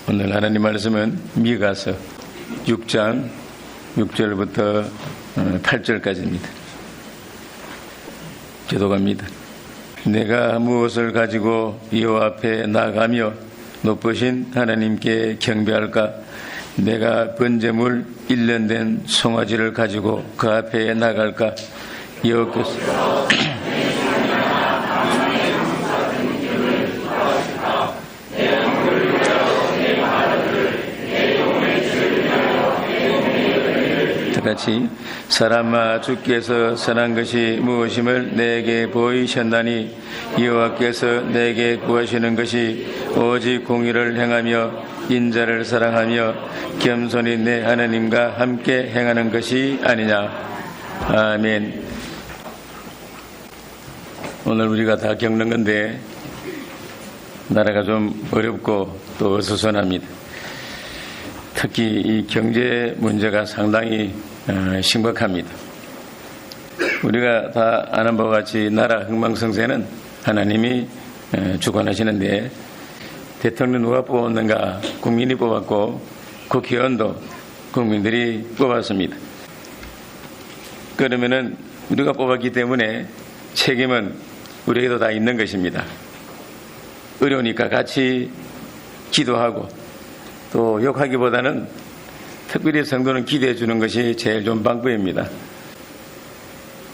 오늘 하나님 말씀은 미가서 6장 6절부터 8절까지입니다. 기도갑니다. 내가 무엇을 가지고 여호와 앞에 나가며 높으신 하나님께 경배할까? 내가 번제물 1년 된 송아지를 가지고 그 앞에 나갈까? 여호와께서 같이 사람아 주께서 선한 것이 무엇임을 내게 보이셨나니 여호와께서 내게 구하시는 것이 오직 공의를 행하며 인자를 사랑하며 겸손히 내 하나님과 함께 행하는 것이 아니냐. 아멘. 오늘 우리가 다 겪는 건데 나라가 좀 어렵고 또 어수선합니다. 특히 이 경제 문제가 상당히 심각합니다. 우리가 다 아는 바와 같이 나라 흥망성쇠는 하나님이 주관하시는데 대통령 누가 뽑았는가? 국민이 뽑았고 국회의원도 국민들이 뽑았습니다. 그러면은 우리가 뽑았기 때문에 책임은 우리에게도 다 있는 것입니다. 어려우니까 같이 기도하고 또 욕하기보다는 특별히 성도는 기대해 주는 것이 제일 좋은 방법입니다.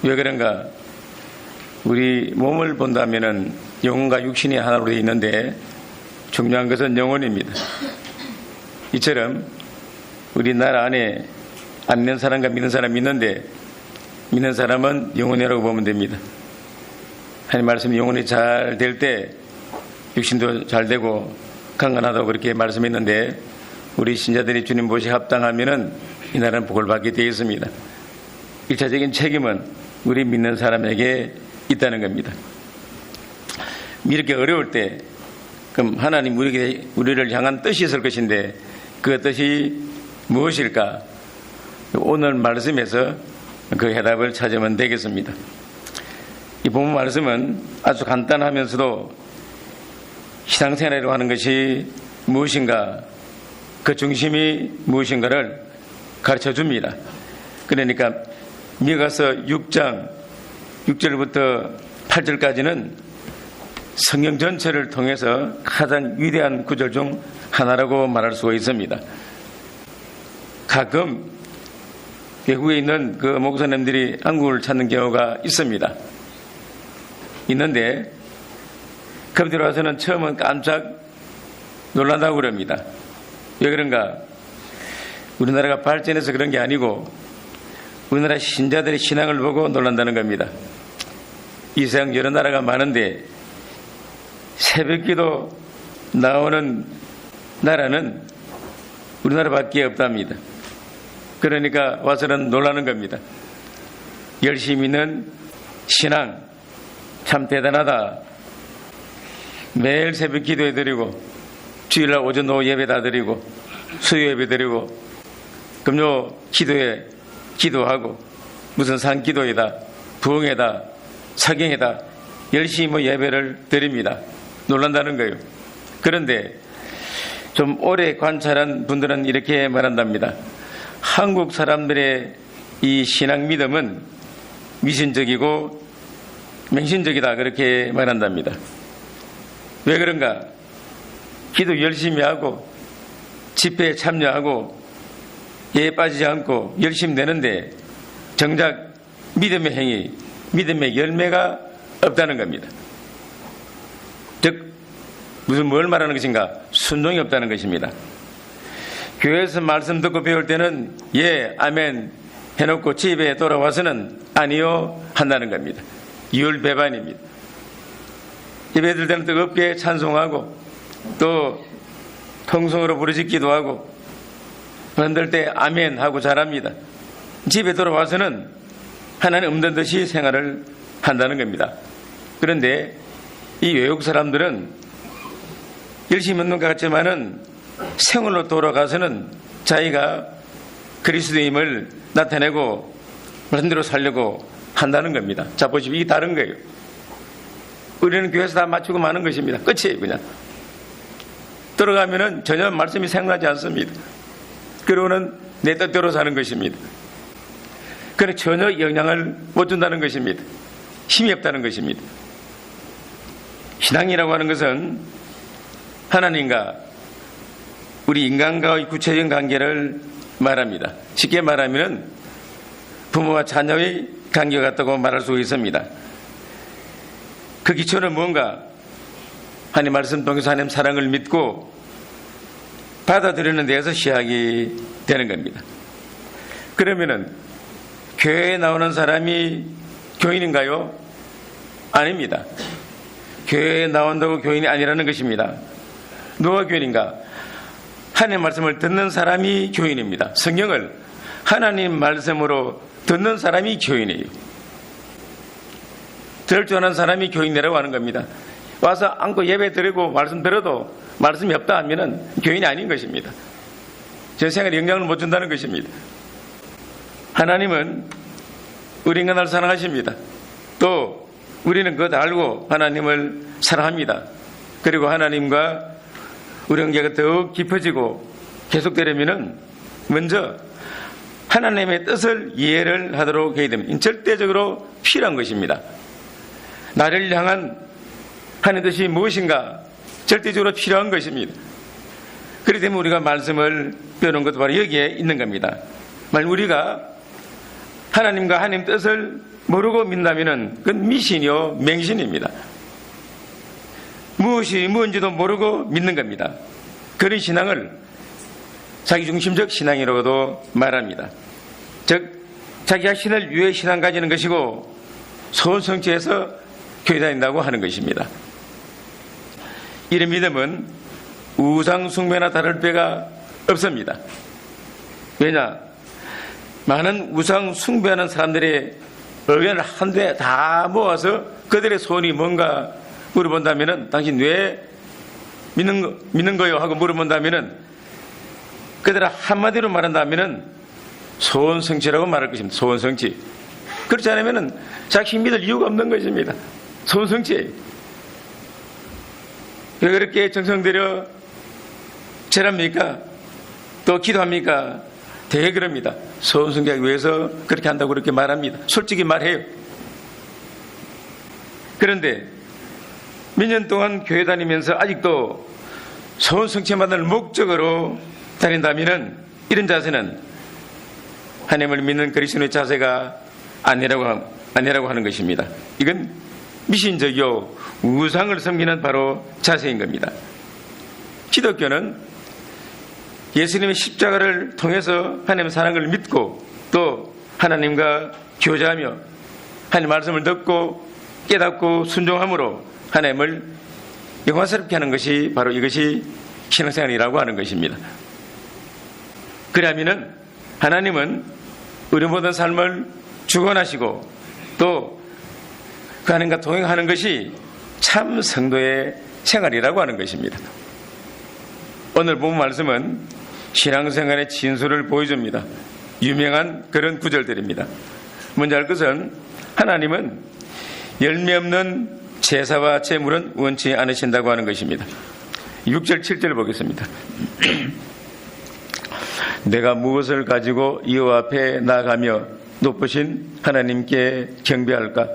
왜 그런가? 우리 몸을 본다면은 영혼과 육신이 하나로 되어 있는데 중요한 것은 영혼입니다. 이처럼 우리 나라 안에 안 믿는 사람과 믿는 사람이 있는데 믿는 사람은 영혼이라고 보면 됩니다. 하나님 말씀이 영혼이 잘 될 때 육신도 잘 되고 강건하다고 그렇게 말씀했는데 우리 신자들이 주님 보시 합당하면은 이 나라는 복을 받게 되어 있습니다. 1차적인 책임은 우리 믿는 사람에게 있다는 겁니다. 이렇게 어려울 때 그럼 하나님 우리를 향한 뜻이 있을 것인데 그 뜻이 무엇일까? 오늘 말씀에서 그 해답을 찾으면 되겠습니다. 이 본문 말씀은 아주 간단하면서도 신앙생활이라고 하는 것이 무엇인가, 그 중심이 무엇인가를 가르쳐 줍니다. 그러니까 미가서 6장 6절부터 8절까지는 성경 전체를 통해서 가장 위대한 구절 중 하나라고 말할 수가 있습니다. 가끔 외국에 있는 그 목사님들이 한국을 찾는 경우가 있습니다. 있는데 그분들 와서는 처음은 깜짝 놀란다고 그럽니다. 왜 그런가? 우리나라가 발전해서 그런 게 아니고 우리나라 신자들의 신앙을 보고 놀란다는 겁니다. 이 세상 여러 나라가 많은데 새벽기도 나오는 나라는 우리나라밖에 없답니다. 그러니까 와서는 놀라는 겁니다. 열심히 있는 신앙 참 대단하다. 매일 새벽 기도해 드리고 주일날 오전 오후 예배 다 드리고 수요 예배 드리고 금요 기도에 기도하고 무슨 산기도회다 부흥회다 사경회다 열심히 예배를 드립니다. 놀란다는 거예요. 그런데 좀 오래 관찰한 분들은 이렇게 말한답니다. 한국 사람들의 이 신앙 믿음은 미신적이고 맹신적이다 그렇게 말한답니다. 왜 그런가? 기도 열심히 하고 집회에 참여하고 예에 빠지지 않고 열심히 내는데 정작 믿음의 행위, 믿음의 열매가 없다는 겁니다. 즉 무슨 뭘 말하는 것인가? 순종이 없다는 것입니다. 교회에서 말씀 듣고 배울 때는 예, 아멘 해놓고 집에 돌아와서는 아니요 한다는 겁니다. 이율배반입니다. 예배 드릴 때는 뜨겁게 찬송하고 또 통성으로 부르짖기도 하고 만들 때 아멘 하고 잘합니다. 집에 돌아와서는 하나님 없는 듯이 생활을 한다는 겁니다. 그런데 이 외국 사람들은 열심히 있는 것 같지만은 생활로 돌아가서는 자기가 그리스도임을 나타내고 말씀대로 살려고 한다는 겁니다. 자 보시면 이게 다른 거예요. 우리는 교회에서 다 맞추고 마는 것입니다. 끝이에요 그냥. 들어가면은 전혀 말씀이 생각나지 않습니다. 그러고는 내 뜻대로 사는 것입니다. 그래 전혀 영향을 못 준다는 것입니다. 힘이 없다는 것입니다. 신앙이라고 하는 것은 하나님과 우리 인간과의 구체적인 관계를 말합니다. 쉽게 말하면 부모와 자녀의 관계가 같다고 말할 수 있습니다. 그 기초는 뭔가 하나님 말씀 통해서 하나님 사랑을 믿고 받아들이는 데에서 시작이 되는 겁니다. 그러면은 교회에 나오는 사람이 교인인가요? 아닙니다. 교회에 나온다고 교인이 아니라는 것입니다. 누가 교인인가? 하나님 말씀을 듣는 사람이 교인입니다. 성경을 하나님 말씀으로 듣는 사람이 교인이에요. 들을 줄 아는 사람이 교인이라고 하는 겁니다. 와서 앉고 예배 드리고 말씀 들어도 말씀이 없다 하면 교인이 아닌 것입니다. 제 생활에 영향을 못 준다는 것입니다. 하나님은 우리 인간을 사랑하십니다. 또 우리는 그것 알고 하나님을 사랑합니다. 그리고 하나님과 우리 관계가 더욱 깊어지고 계속되려면 먼저 하나님의 뜻을 이해를 하도록 해야 됩니다. 절대적으로 필요한 것입니다. 나를 향한 하나님의 뜻이 무엇인가 절대적으로 필요한 것입니다. 그렇기 때문에 우리가 말씀을 배우는 것도 바로 여기에 있는 겁니다. 만약 우리가 하나님과 하나님 뜻을 모르고 믿는다면 그건 미신이요 맹신입니다. 무엇이 뭔지도 모르고 믿는 겁니다. 그런 신앙을 자기중심적 신앙이라고도 말합니다. 즉 자기 자신을 위해 신앙 가지는 것이고 소원성취해서 교회 다닌다고 하는 것입니다. 이런 믿음은 우상 숭배나 다를 바가 없습니다. 왜냐? 많은 우상 숭배하는 사람들의 의견을 한데 다 모아서 그들의 소원이 뭔가 물어본다면 당신 왜 믿는 거요? 하고 물어본다면 그들은 한마디로 말한다면 소원성취라고 말할 것입니다. 소원성취. 그렇지 않으면 자기 믿을 이유가 없는 것입니다. 소원성취. 왜 그렇게 정성 들여 절합니까? 또 기도합니까? 되게 그럽니다. 소원성취하기 위해서 그렇게 한다고 그렇게 말합니다. 솔직히 말해요. 그런데 몇 년 동안 교회 다니면서 아직도 소원성취만을 목적으로 다닌다면 이런 자세는 하나님을 믿는 그리스도의 자세가 아니라고 하는 것입니다. 이건 미신적이요 우상을 섬기는 바로 자세인 겁니다. 기독교는 예수님의 십자가를 통해서 하나님의 사랑을 믿고 또 하나님과 교제하며 하나님 말씀을 듣고 깨닫고 순종함으로 하나님을 영화스럽게 하는 것이 바로 이것이 신앙생활이라고 하는 것입니다. 그러면은 하나님은 우리 모든 삶을 주관하시고 또 그 하나님과 동행하는 것이 참 성도의 생활이라고 하는 것입니다. 오늘 본 말씀은 신앙생활의 진수를 보여줍니다. 유명한 그런 구절들입니다. 먼저 알 것은 하나님은 열매 없는 제사와 제물은 원치 않으신다고 하는 것입니다. 6절 7절 보겠습니다. 내가 무엇을 가지고 여호와 앞에 나가며 높으신 하나님께 경배할까?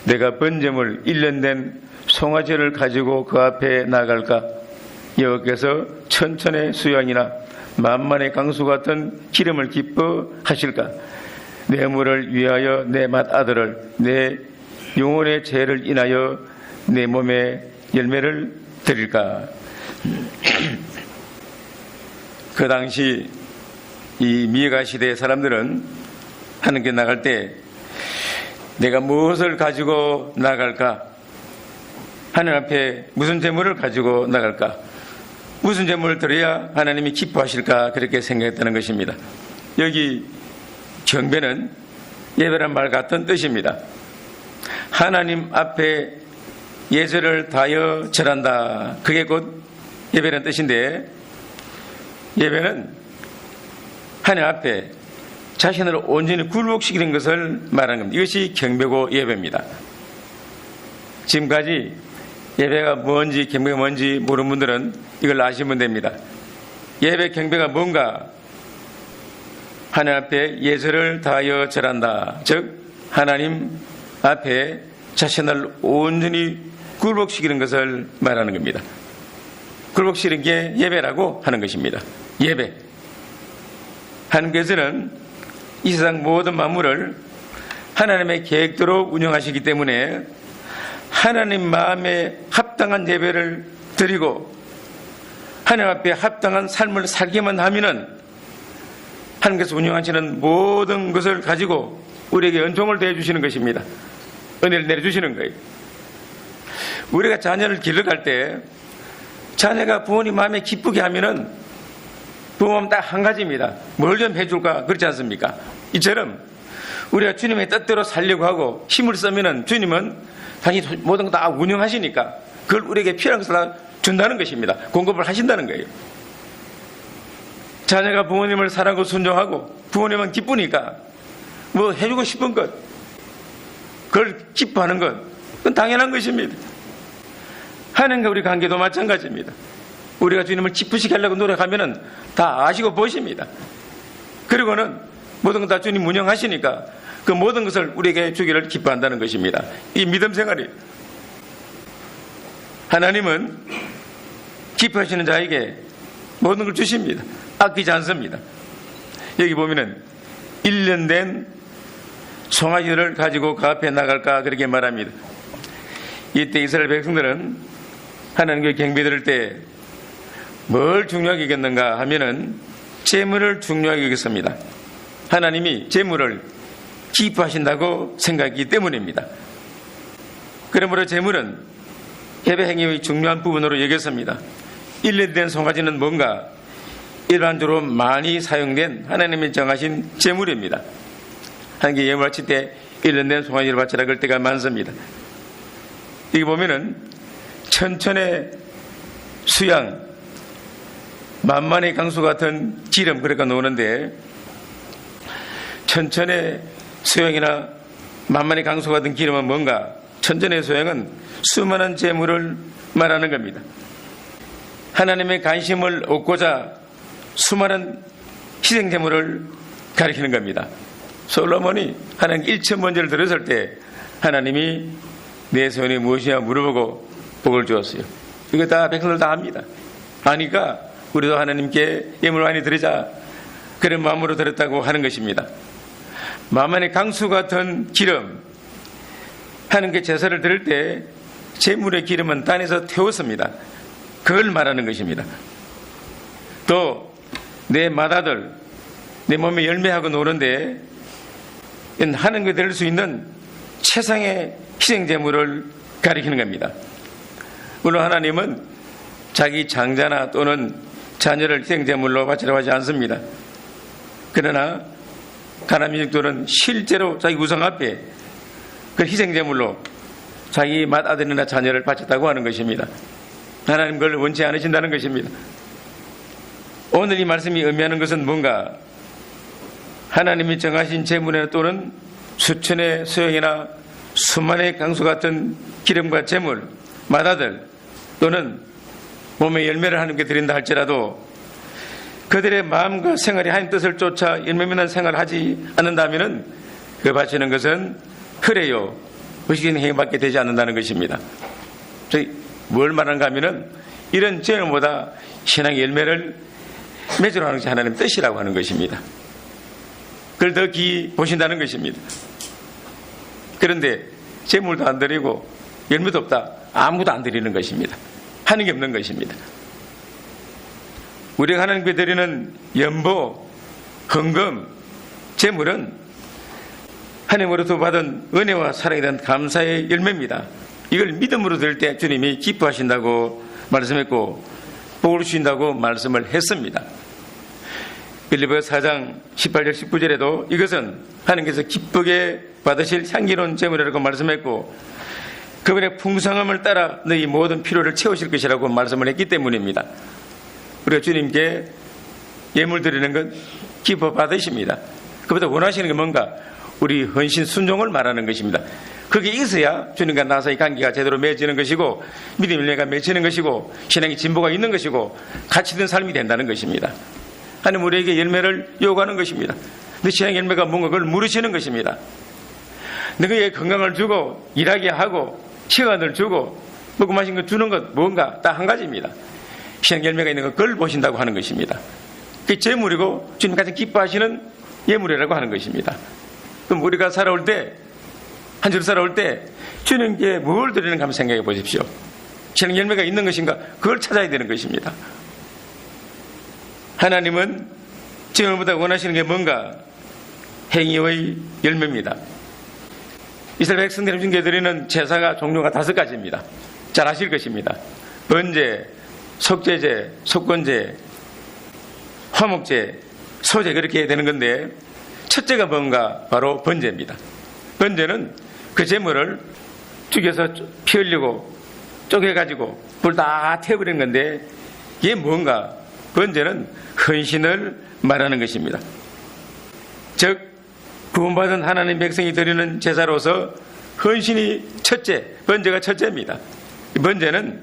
내가 번제물 1년 된 송아지를 가지고 그 앞에 나갈까? 여호와께서 천천의 수양이나 만만의 강수 같은 기름을 기뻐하실까? 내 물을 위하여 내 맏아들을 내 영혼의 죄를 인하여 내 몸에 열매를 드릴까? 그 당시 이 미가 시대의 사람들은 하나님께 나갈 때 내가 무엇을 가지고 나갈까? 하나님 앞에 무슨 재물을 가지고 나갈까? 무슨 재물을 드려야 하나님이 기뻐하실까? 그렇게 생각했다는 것입니다. 여기 경배는 예배란 말 같은 뜻입니다. 하나님 앞에 예절을 다하여 절한다. 그게 곧 예배라는 뜻인데 예배는 하나님 앞에 자신을 온전히 굴복시키는 것을 말하는 겁니다. 이것이 경배고 예배입니다. 지금까지 예배가 뭔지 경배가 뭔지 모르는 분들은 이걸 아시면 됩니다. 예배 경배가 뭔가? 하나님 앞에 예절을 다하여 절한다. 즉 하나님 앞에 자신을 온전히 굴복시키는 것을 말하는 겁니다. 굴복시키는 게 예배라고 하는 것입니다. 예배. 하나님께서는 이 세상 모든 만물을 하나님의 계획대로 운영하시기 때문에 하나님 마음에 합당한 예배를 드리고 하나님 앞에 합당한 삶을 살기만 하면은 하나님께서 운영하시는 모든 것을 가지고 우리에게 은총을 대해주시는 것입니다. 은혜를 내려주시는 거예요. 우리가 자녀를 길러갈 때 자녀가 부모님 마음에 기쁘게 하면은 부모는 딱 한 가지입니다. 뭘 좀 해줄까? 그렇지 않습니까? 이처럼 우리가 주님의 뜻대로 살려고 하고 힘을 쓰면은 주님은 당연히 모든 거 다 운영하시니까 그걸 우리에게 필요한 것을 다 준다는 것입니다. 공급을 하신다는 거예요. 자녀가 부모님을 사랑하고 순종하고 부모님은 기쁘니까 뭐 해주고 싶은 것, 그걸 기뻐하는 것, 그건 당연한 것입니다. 하나님과 우리 관계도 마찬가지입니다. 우리가 주님을 기쁘시게 하려고 노력하면은 다 아시고 보십니다. 그리고는 모든 것 다 주님 운영하시니까 그 모든 것을 우리에게 주기를 기뻐한다는 것입니다. 이 믿음 생활이 하나님은 기뻐하시는 자에게 모든 걸 주십니다. 아끼지 않습니다. 여기 보면은 1년 된 송아지를 가지고 그 앞에 나갈까 그렇게 말합니다. 이때 이스라엘 백성들은 하나님께 경배 드릴 때 뭘 중요하게 여겼는가 하면은 재물을 중요하게 여겼습니다. 하나님이 재물을 기뻐하신다고 생각했기 때문입니다. 그러므로 재물은 예배 행위의 중요한 부분으로 여겼습니다. 1년 된 송아지는 뭔가? 일반적으로 많이 사용된 하나님이 정하신 재물입니다. 하나님께 예물 바칠 때 1년 된 송아지를 바치라 그럴 때가 많습니다. 여기 보면은 천천의 수양, 만만의 강수 같은 기름 그러니까 노는데 천천의 수양이나 만만의 강수 같은 기름은 뭔가? 천천의 수양은 수많은 재물을 말하는 겁니다. 하나님의 관심을 얻고자 수많은 희생 재물을 가리키는 겁니다. 솔로몬이 하나님 1천 번제를 드렸을 때 하나님이 내 소원이 무엇이냐 물어보고 복을 주었어요. 이거 다 백성들 다 압니다. 아니까 우리도 하나님께 예물 많이 드리자 그런 마음으로 드렸다고 하는 것입니다. 만만의 강수 같은 기름, 하나님께 제사를 드릴 때 제물의 기름은 단에서 태웠습니다. 그걸 말하는 것입니다. 또 내 맏아들, 내 몸에 열매하고 노는데 하나님께 드릴 수 있는 최상의 희생제물을 가리키는 겁니다. 물론 하나님은 자기 장자나 또는 자녀를 희생제물로 바치라고 하지 않습니다. 그러나 가나안 민족들은 실제로 자기 우상 앞에 그 희생제물로 자기 맏아들이나 자녀를 바쳤다고 하는 것입니다. 하나님 그걸 원치 않으신다는 것입니다. 오늘 이 말씀이 의미하는 것은 뭔가? 하나님이 정하신 제물이나 또는 수천의 수영이나 수만의 강수 같은 기름과 제물, 맏아들 또는 몸의 열매를 하나님께 드린다 할지라도 그들의 마음과 생활이 하나님 뜻을 쫓아 열매맺는 생활을 하지 않는다면 그 바치는 것은 흐레요 의식적인 행위밖에 되지 않는다는 것입니다. 뭘 말하는가 하면은 이런 제물보다 신앙의 열매를 맺으러 하는 것이 하나님의 뜻이라고 하는 것입니다. 그걸 더 기이 보신다는 것입니다. 그런데 제물도 안 드리고 열매도 없다. 아무도 안 드리는 것입니다. 하는 게 없는 것입니다. 우리가 하나님께 드리는 연보, 헌금, 제물은 하나님으로부터 받은 은혜와 사랑에 대한 감사의 열매입니다. 이걸 믿음으로 드릴 때 주님이 기뻐하신다고 말씀했고 복을 주신다고 말씀을 했습니다. 빌립보서 4장 18절 19절에도 이것은 하나님께서 기쁘게 받으실 향기로운 제물이라고 말씀했고 그분의 풍성함을 따라 너희 모든 필요를 채우실 것이라고 말씀을 했기 때문입니다. 우리가 주님께 예물 드리는 건 기뻐 받으십니다. 그보다 원하시는 게 뭔가? 우리 헌신 순종을 말하는 것입니다. 그게 있어야 주님과 나 사이 관계가 제대로 맺어지는 것이고 믿음의 열매가 맺히는 것이고 신앙의 진보가 있는 것이고 가치된 삶이 된다는 것입니다. 하나님 우리에게 열매를 요구하는 것입니다. 근데 신앙의 열매가 뭔가 그걸 물으시는 것입니다. 너희에게 건강을 주고 일하게 하고 시간을 주고 먹고 마신 거 주는 것 뭔가 딱 한 가지입니다. 신앙의 열매가 있는 것 그걸 보신다고 하는 것입니다. 그게 재물이고 주님 가장 기뻐하시는 예물이라고 하는 것입니다. 그럼 우리가 살아올 때 한 주 살아올 때 주님께 뭘 드리는가 한번 생각해 보십시오. 신앙 열매가 있는 것인가 그걸 찾아야 되는 것입니다. 하나님은 재물보다 원하시는 게 뭔가 행위의 열매입니다. 이스라엘 백성들이 드리는 제사가 종류가 5가지입니다. 잘 아실 것입니다. 번제, 속죄제, 속건제, 화목제, 소제 그렇게 되는 건데 첫째가 뭔가 바로 번제입니다. 번제는 그 제물을 죽여서 피 흘리고 쪼개가지고 불 다 태워버리는 건데 이게 뭔가 번제는 헌신을 말하는 것입니다. 즉 구원받은 하나님 백성이 드리는 제사로서 헌신이 첫째, 번제가 첫째입니다. 번제는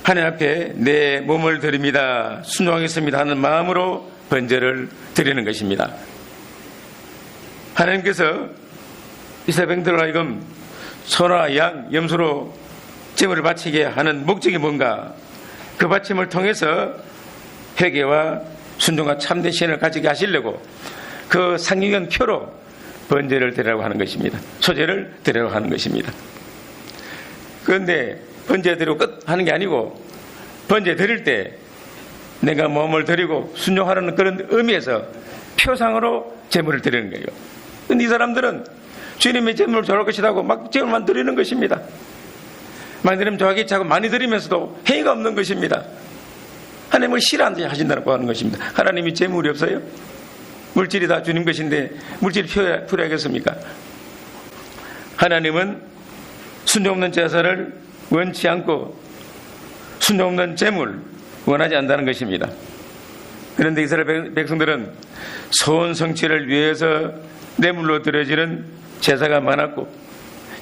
하나님 앞에 내 몸을 드립니다, 순종하겠습니다 하는 마음으로 번제를 드리는 것입니다. 하나님께서 이스라엘 백성들로 하여금 소나 양, 염소로 제물을 바치게 하는 목적이 뭔가 그 바침을 통해서 회개와 순종과 참된 신을 가지게 하시려고 그 상징한 표로 번제를 드리라고 하는 것입니다. 소제를 드리라고 하는 것입니다. 그런데 번제 드리고 끝 하는 게 아니고 번제 드릴 때 내가 몸을 드리고 순종하라는 그런 의미에서 표상으로 제물을 드리는 거예요. 그런데 이 사람들은 주님의 제물을 좋아할 것이라고 막 제물만 드리는 것입니다. 많이 드리면 좋아하겠지 하고 많이 드리면서도 행위가 없는 것입니다. 하나님을 싫어한다 하신다고 하는 것입니다. 하나님이 제물이 없어요? 물질이 다 주님 것인데 물질이 필요하겠습니까? 하나님은 순종 없는 제사를 원치 않고 순종 없는 제물 원하지 않는다는 것입니다. 그런데 이스라엘 백성들은 소원 성취를 위해서 뇌물로 드려지는 제사가 많았고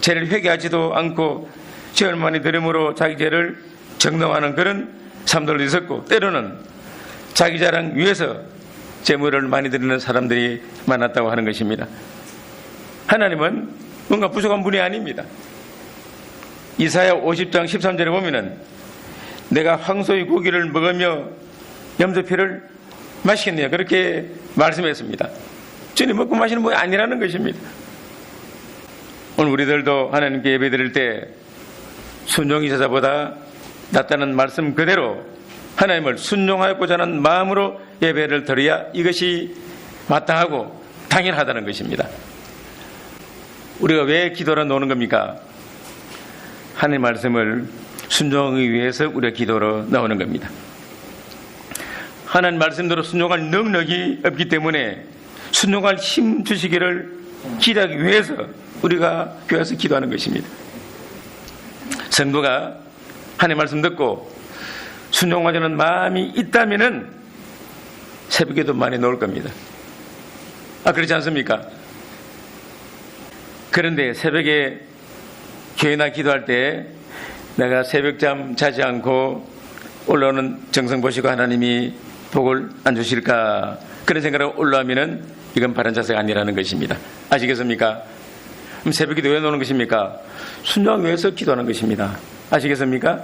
죄를 회개하지도 않고 죄를 많이 드림으로 자기 죄를 정당화하는 그런 삶들도 있었고 때로는 자기 자랑 위해서 제물을 많이 드리는 사람들이 많았다고 하는 것입니다. 하나님은 뭔가 부족한 분이 아닙니다. 이사야 50장 13절에 보면은 내가 황소의 고기를 먹으며 염소피를 마시겠네요 그렇게 말씀했습니다. 주님 먹고 마시는 분이 아니라는 것입니다. 오늘 우리들도 하나님께 예배 드릴 때 순종이 제사보다 낫다는 말씀 그대로 하나님을 순종하고자 하는 마음으로 예배를 드려야 이것이 마땅하고 당연하다는 것입니다. 우리가 왜 기도를 놓는 겁니까? 하나님 말씀을 순종하기 위해서 우리가 기도로 나오는 겁니다. 하나님 말씀대로 순종할 능력이 없기 때문에 순종할 힘 주시기를 기대하기 위해서 우리가 교회에서 기도하는 것입니다. 성도가 하나님 말씀 듣고 순종하려는 마음이 있다면은 새벽에도 많이 나올 겁니다. 그렇지 않습니까? 그런데 새벽에 교회나 기도할 때 내가 새벽잠 자지 않고 올라오는 정성 보시고 하나님이 복을 안 주실까 그런 생각으로 올라오면은 이건 바른 자세가 아니라는 것입니다. 아시겠습니까? 그럼 새벽기도 왜 노는 것입니까? 순종하기 위해서 기도하는 것입니다. 아시겠습니까?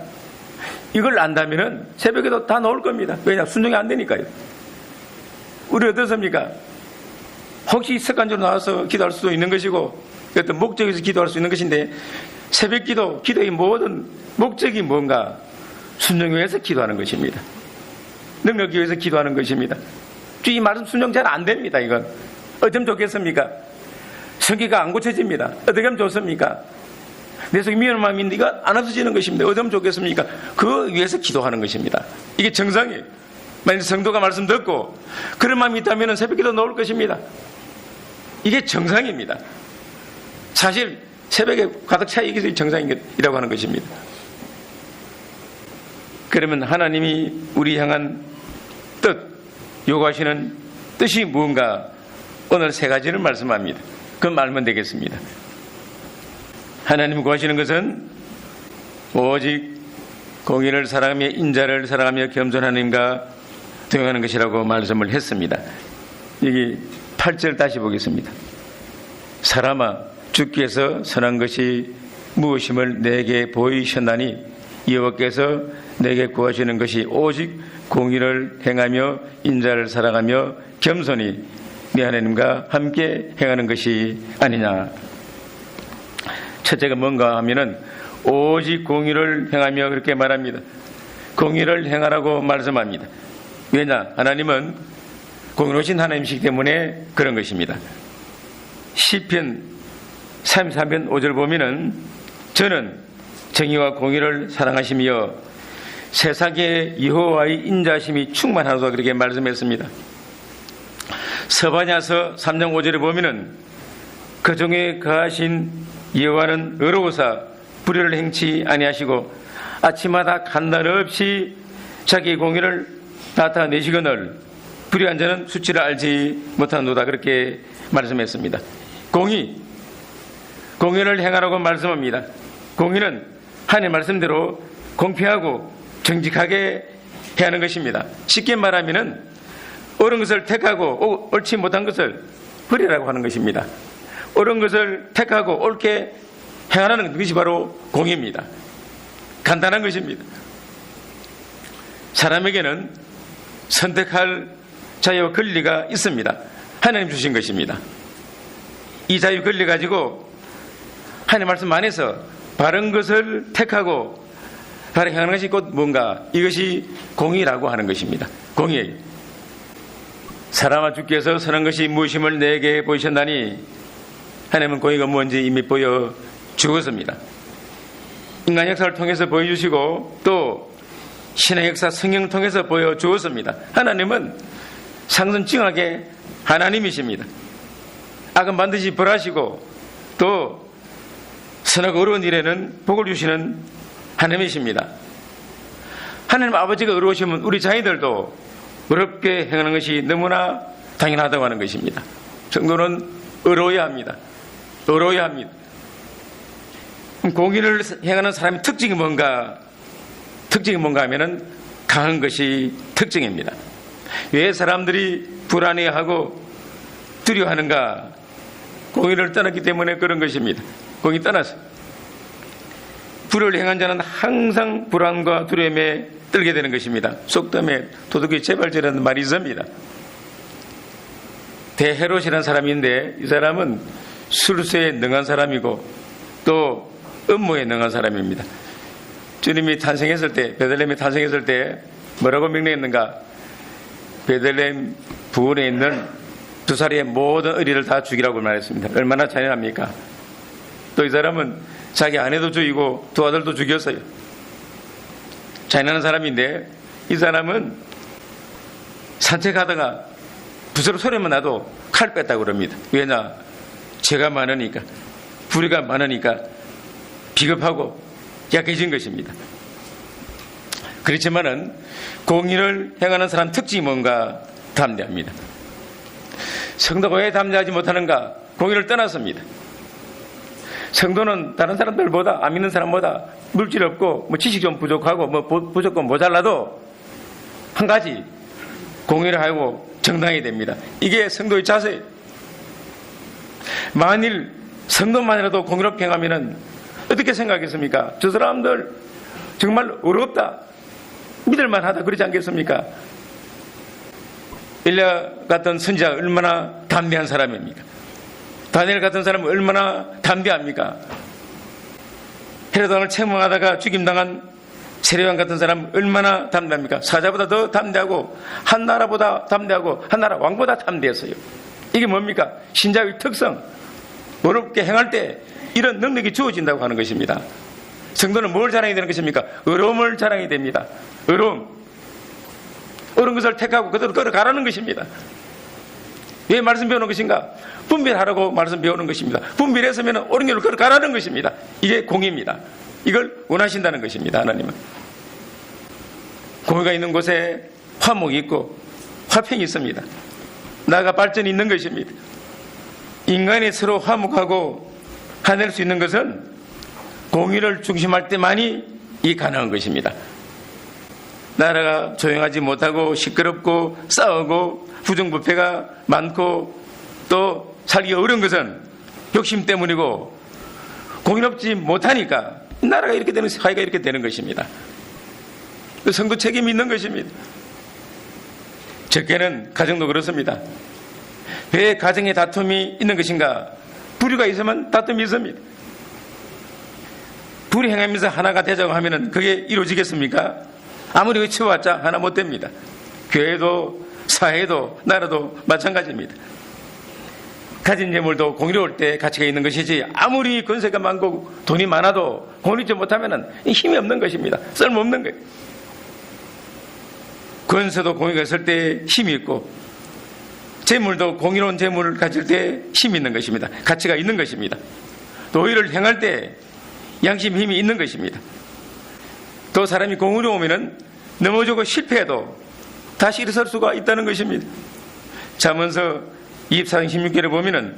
이걸 안다면은 새벽에도 다 나올 겁니다. 왜냐? 순종이 안 되니까요. 우리 어떻습니까? 혹시 습관적으로 나와서 기도할 수도 있는 것이고 어떤 목적에서 기도할 수 있는 것인데 새벽기도, 기도의 모든 목적이 뭔가? 순종을 위해서 기도하는 것입니다. 능력을 위해서 기도하는 것입니다. 이 말씀 순종 잘 안 됩니다. 이건 어쩌면 좋겠습니까? 성기가 안 고쳐집니다. 어떻게 하면 좋습니까? 내 속에 미워하는 마음이 있는데 이거 안 없어지는 것입니다. 어떻게 하면 좋겠습니까? 그 위해서 기도하는 것입니다. 이게 정상이에요. 만약 성도가 말씀 듣고 그런 마음이 있다면 새벽기도 나올 것입니다. 이게 정상입니다. 사실 새벽에 가득 차 이게 정상이라고 하는 것입니다. 그러면 하나님이 우리 향한 뜻, 요구하시는 뜻이 무언가 오늘 3가지를 말씀합니다. 그건 말면 되겠습니다. 하나님 구하시는 것은 오직 공의를 사랑하며 인자를 사랑하며 겸손한 하나님과 동행하는 것이라고 말씀을 했습니다. 여기 8절 다시 보겠습니다. 사람아 주께서 선한 것이 무엇임을 내게 보이셨나니 여호와께서 내게 구하시는 것이 오직 공의를 행하며 인자를 사랑하며 겸손히 네 하나님과 함께 행하는 것이 아니냐. 첫째가 뭔가 하면은 오직 공의를 행하며 그렇게 말합니다. 공의를 행하라고 말씀합니다. 왜냐? 하나님은 공의로우신 하나님이시기 때문에 그런 것입니다. 시편 33편 5절 보면은 저는 정의와 공의를 사랑하시며 세상에 여호와의 인자심이 충만하도다 그렇게 말씀했습니다. 서바냐서 3장 5절에 보면은 그 중에 거하신 여호와는 의로우사 불의를 행치 아니하시고 아침마다 간날 없이 자기 공의를 나타내시거늘 불의한 자는 수치를 알지 못하노다 그렇게 말씀했습니다. 공의를 행하라고 말씀합니다. 공의는 하나님 말씀대로 공평하고 정직하게 해야 하는 것입니다. 쉽게 말하면은 옳은 것을 택하고 옳지 못한 것을 버리라고 하는 것입니다. 옳은 것을 택하고 옳게 행하는 것이 바로 공의입니다. 간단한 것입니다. 사람에게는 선택할 자유와 권리가 있습니다. 하나님 주신 것입니다. 이 자유 권리 가지고 하나님 말씀 안에서 바른 것을 택하고 바르게 행하는 것이 곧 뭔가 이것이 공의라고 하는 것입니다. 공의. 사람아 주께서 선한 것이 무엇임을 내게 보이셨나니 하나님은 공의가 뭔지 이미 보여 주었습니다. 인간 역사를 통해서 보여주시고 또 신의 역사 성경을 통해서 보여주었습니다. 하나님은 상선증하게 하나님이십니다. 악은 반드시 벌하시고 또 선하고 어려운 일에는 복을 주시는 하나님이십니다. 하나님 아버지가 어려우시면 우리 자녀들도 어렵게 행하는 것이 너무나 당연하다고 하는 것입니다. 성도는 어려워야 합니다. 어려워야 합니다. 공의를 행하는 사람의 특징이 뭔가? 특징이 뭔가 하면은 강한 것이 특징입니다. 왜 사람들이 불안해하고 두려워하는가? 공의를 떠났기 때문에 그런 것입니다. 공의 떠나서 불의를 행한 자는 항상 불안과 두려움에 떨게 되는 것입니다. 속담에 도둑이 재발절하는 말이 있습니다. 대헤롯이라는 사람인데 이 사람은 술수에 능한 사람이고 또 음모에 능한 사람입니다. 주님이 탄생했을 때, 베들레헴에 탄생했을 때 뭐라고 명령했는가? 베들레헴 부근에 있는 2살의 모든 어린이를 다 죽이라고 말했습니다. 얼마나 잔인합니까? 또 이 사람은 자기 아내도 죽이고 두 아들도 죽였어요. 잔인한 사람인데 이 사람은 산책하다가 부스러 소리만 나도 칼 뺐다고 그럽니다. 왜냐? 죄가 많으니까, 불의가 많으니까 비겁하고 약해진 것입니다. 그렇지만은 공의를 행하는 사람 특징이 뭔가? 담대합니다. 성도가 왜 담대하지 못하는가? 공의를 떠났습니다. 성도는 다른 사람들보다, 안 믿는 사람보다 물질 없고 뭐 지식 좀 부족하고 뭐 부족하고 모자라도 한 가지 공의를 하고 정당해야 됩니다. 이게 성도의 자세예요. 만일 성도만이라도 공의롭게 행하면은 어떻게 생각하겠습니까? 저 사람들 정말 어렵다, 믿을만하다 그러지 않겠습니까? 엘리야 같은 선지자가 얼마나 담대한 사람입니까? 다니엘 같은 사람은 얼마나 담대합니까? 헤롯 왕을 책망하다가 죽임당한 세례요한 같은 사람은 얼마나 담대합니까? 사자보다 더 담대하고 한나라보다 담대하고 한나라 왕보다 담대했어요. 이게 뭡니까? 신자의 특성. 어렵게 행할 때 이런 능력이 주어진다고 하는 것입니다. 성도는 뭘 자랑해야 되는 것입니까? 어려움을 자랑해야 됩니다. 어려운 것을 택하고 그대로 걸어가라는 것입니다. 왜 말씀 배우는 것인가? 분별하라고 말씀 배우는 것입니다. 분별했으면 옳은 길로 걸어가라는 것입니다. 이게 공의입니다. 이걸 원하신다는 것입니다. 하나님은 공의가 있는 곳에 화목이 있고 화평이 있습니다. 나아가 발전이 있는 것입니다. 인간이 서로 화목하고 화낼 수 있는 것은 공의를 중심할 때만이 이 가능한 것입니다. 나라가 조용하지 못하고 시끄럽고 싸우고 부정부패가 많고 또 살기 어려운 것은 욕심 때문이고 공의롭지 못하니까 나라가 이렇게 되는, 사회가 이렇게 되는 것입니다. 성도 책임이 있는 것입니다. 적게는 가정도 그렇습니다. 왜 가정에 다툼이 있는 것인가? 불의가 있으면 다툼이 있습니다. 불의 행하면서 하나가 되자고 하면 그게 이루어지겠습니까? 아무리 외쳐봤자 하나 못 됩니다. 교회도 사회도 나라도 마찬가지입니다. 가진 재물도 공의로울 때 가치가 있는 것이지 아무리 권세가 많고 돈이 많아도 공의롭지 못하면 힘이 없는 것입니다. 쓸모없는 거예요. 권세도 공의가 있을 때 힘이 있고 재물도 공의로운 재물을 가질 때 힘이 있는 것입니다. 가치가 있는 것입니다. 또 의를 행할 때 양심 힘이 있는 것입니다. 또 사람이 공의로우면 넘어지고 실패해도 다시 일어설 수가 있다는 것입니다. 잠언서 24장 16절에 보면은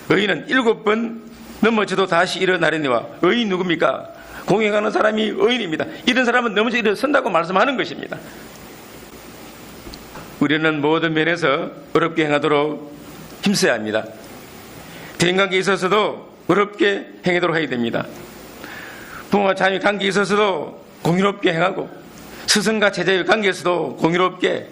의인은 7번 넘어져도 다시 일어나려니와 의인 누굽니까? 공행하는 사람이 의인입니다. 이런 사람은 넘어져 일어선다고 말씀하는 것입니다. 우리는 모든 면에서 어렵게 행하도록 힘써야 합니다. 대인관계에 있어서도 어렵게 행하도록 해야 됩니다. 부모와 자녀 관계에 있어서도 공의롭게 행하고 스승과 제자의 관계에서도 공의롭게,